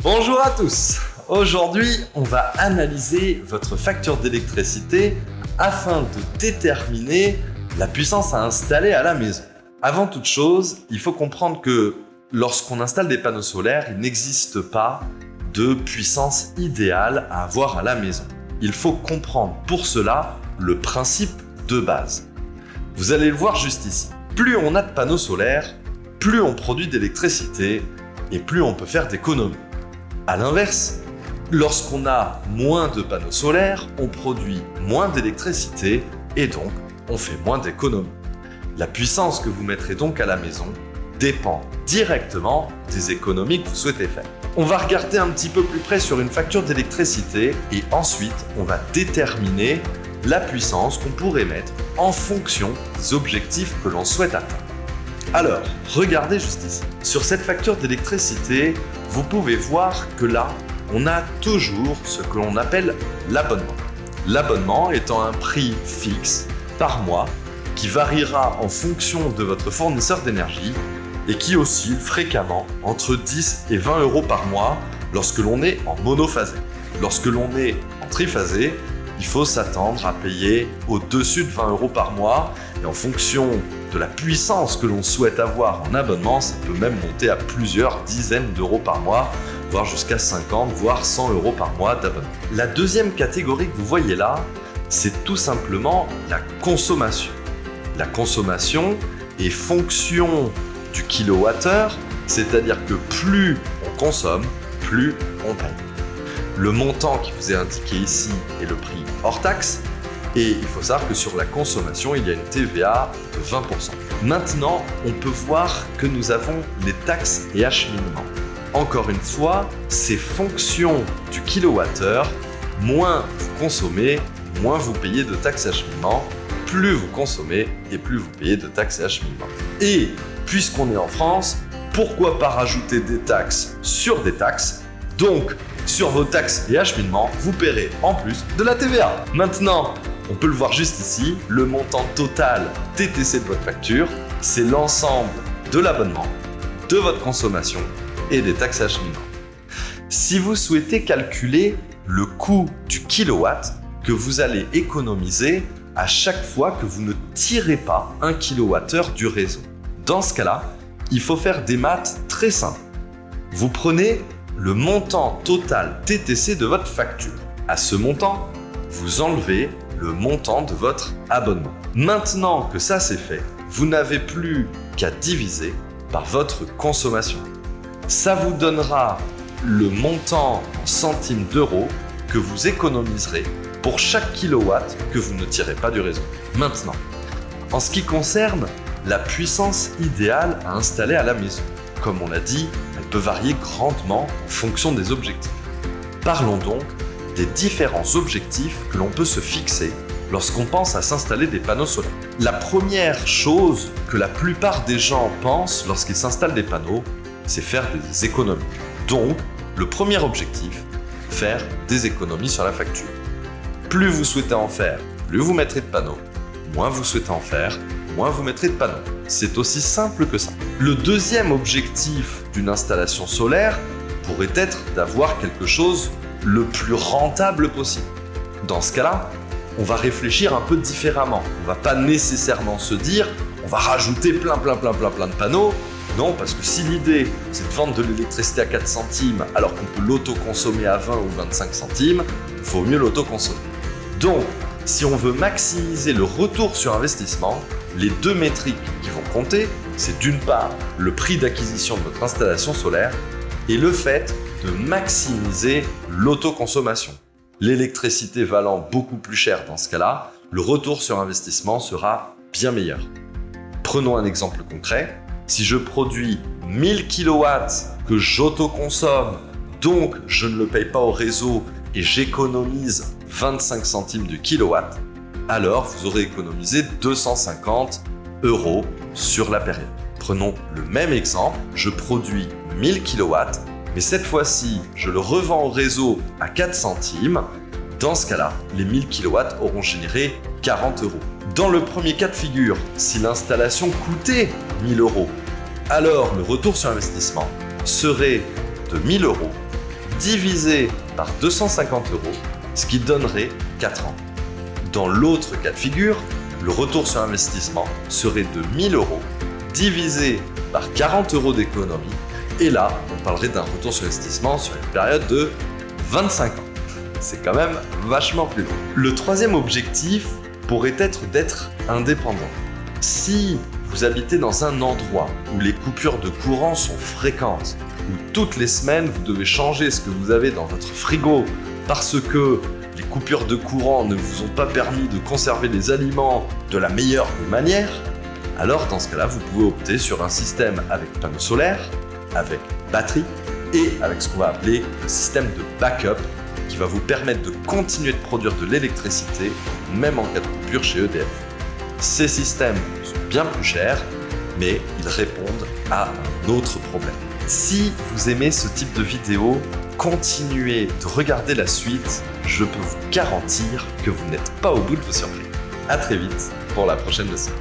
Bonjour à tous. Aujourd'hui, on va analyser votre facture d'électricité afin de déterminer la puissance à installer à la maison. Avant toute chose, il faut comprendre que lorsqu'on installe des panneaux solaires, il n'existe pas de puissance idéale à avoir à la maison. Il faut comprendre pour cela le principe de base. Vous allez le voir juste ici. Plus on a de panneaux solaires, plus on produit d'électricité et plus on peut faire d'économies. À l'inverse, lorsqu'on a moins de panneaux solaires, on produit moins d'électricité et donc on fait moins d'économies. La puissance que vous mettrez donc à la maison dépend directement des économies que vous souhaitez faire. On va regarder un petit peu plus près sur une facture d'électricité et ensuite on va déterminer la puissance qu'on pourrait mettre en fonction des objectifs que l'on souhaite atteindre. Alors, regardez juste ici. Sur cette facture d'électricité, vous pouvez voir que là, on a toujours ce que l'on appelle l'abonnement. L'abonnement étant un prix fixe par mois qui variera en fonction de votre fournisseur d'énergie et qui oscille fréquemment entre 10 et 20 euros par mois lorsque l'on est en monophasé. Lorsque l'on est en triphasé, il faut s'attendre à payer au-dessus de 20 euros par mois et en fonction de la puissance que l'on souhaite avoir en abonnement, ça peut même monter à plusieurs dizaines d'euros par mois, voire jusqu'à 50, voire 100 euros par mois d'abonnement. La deuxième catégorie que vous voyez là, c'est tout simplement la consommation. La consommation est fonction du kilowattheure, c'est-à-dire que plus on consomme, plus on paye. Le montant qui vous est indiqué ici est le prix hors taxe et il faut savoir que sur la consommation, il y a une TVA de 20%. Maintenant, on peut voir que nous avons les taxes et acheminements. Encore une fois, c'est fonction du kilowattheure. Moins vous consommez, moins vous payez de taxes et acheminements. Plus vous consommez et plus vous payez de taxes et acheminements. Et puisqu'on est en France, pourquoi pas rajouter des taxes sur des taxes? Donc, sur vos taxes et acheminements, vous paierez en plus de la TVA. Maintenant, on peut le voir juste ici, le montant total TTC de votre facture, c'est l'ensemble de l'abonnement, de votre consommation et des taxes et acheminements. Si vous souhaitez calculer le coût du kilowatt que vous allez économiser à chaque fois que vous ne tirez pas un kilowattheure du réseau, dans ce cas-là, il faut faire des maths très simples. Vous prenez le montant total TTC de votre facture. À ce montant, vous enlevez le montant de votre abonnement. Maintenant que ça c'est fait, vous n'avez plus qu'à diviser par votre consommation. Ça vous donnera le montant en centimes d'euros que vous économiserez pour chaque kilowatt que vous ne tirez pas du réseau. Maintenant, en ce qui concerne la puissance idéale à installer à la maison, comme on l'a dit, elle peut varier grandement en fonction des objectifs. Parlons donc des différents objectifs que l'on peut se fixer lorsqu'on pense à s'installer des panneaux solaires. La première chose que la plupart des gens pensent lorsqu'ils s'installent des panneaux, c'est faire des économies. Donc, le premier objectif, faire des économies sur la facture. Plus vous souhaitez en faire, plus vous mettrez de panneaux. Moins vous souhaitez en faire, moins vous mettrez de panneaux. C'est aussi simple que ça. Le deuxième objectif d'une installation solaire pourrait être d'avoir quelque chose le plus rentable possible. Dans ce cas-là, on va réfléchir un peu différemment. On ne va pas nécessairement se dire on va rajouter plein de panneaux. Non, parce que si l'idée c'est de vendre de l'électricité à 4 centimes alors qu'on peut l'autoconsommer à 20 ou 25 centimes, il faut mieux l'autoconsommer. Donc, si on veut maximiser le retour sur investissement, les deux métriques qui vont compter, c'est d'une part le prix d'acquisition de votre installation solaire et le fait de maximiser l'autoconsommation. L'électricité valant beaucoup plus cher dans ce cas-là, le retour sur investissement sera bien meilleur. Prenons un exemple concret. Si je produis 1000 kW que j'autoconsomme, donc je ne le paye pas au réseau et j'économise 25 centimes du kilowatt, alors vous aurez économisé 250 € sur la période. Prenons le même exemple, je produis 1000 kW, mais cette fois-ci, je le revends au réseau à 4 centimes. Dans ce cas-là, les 1000 kW auront généré 40 €. Dans le premier cas de figure, si l'installation coûtait 1000 €, alors le retour sur investissement serait de 1000 €. divisé par 250 €, ce qui donnerait 4 ans. Dans l'autre cas de figure, le retour sur investissement serait de 1 000 € divisé par 40 € d'économie, et là, on parlerait d'un retour sur investissement sur une période de 25 ans. C'est quand même vachement plus long. Le troisième objectif pourrait être d'être indépendant. Si vous habitez dans un endroit où les coupures de courant sont fréquentes, où toutes les semaines vous devez changer ce que vous avez dans votre frigo parce que les coupures de courant ne vous ont pas permis de conserver les aliments de la meilleure des manières, alors dans ce cas-là, vous pouvez opter sur un système avec panneaux solaires, avec batterie et avec ce qu'on va appeler le système de backup qui va vous permettre de continuer de produire de l'électricité même en cas de coupure chez EDF. Ces systèmes sont bien plus chers, mais ils répondent à un autre problème. Si vous aimez ce type de vidéo, continuez de regarder la suite, je peux vous garantir que vous n'êtes pas au bout de vos surprises. À très vite pour la prochaine leçon.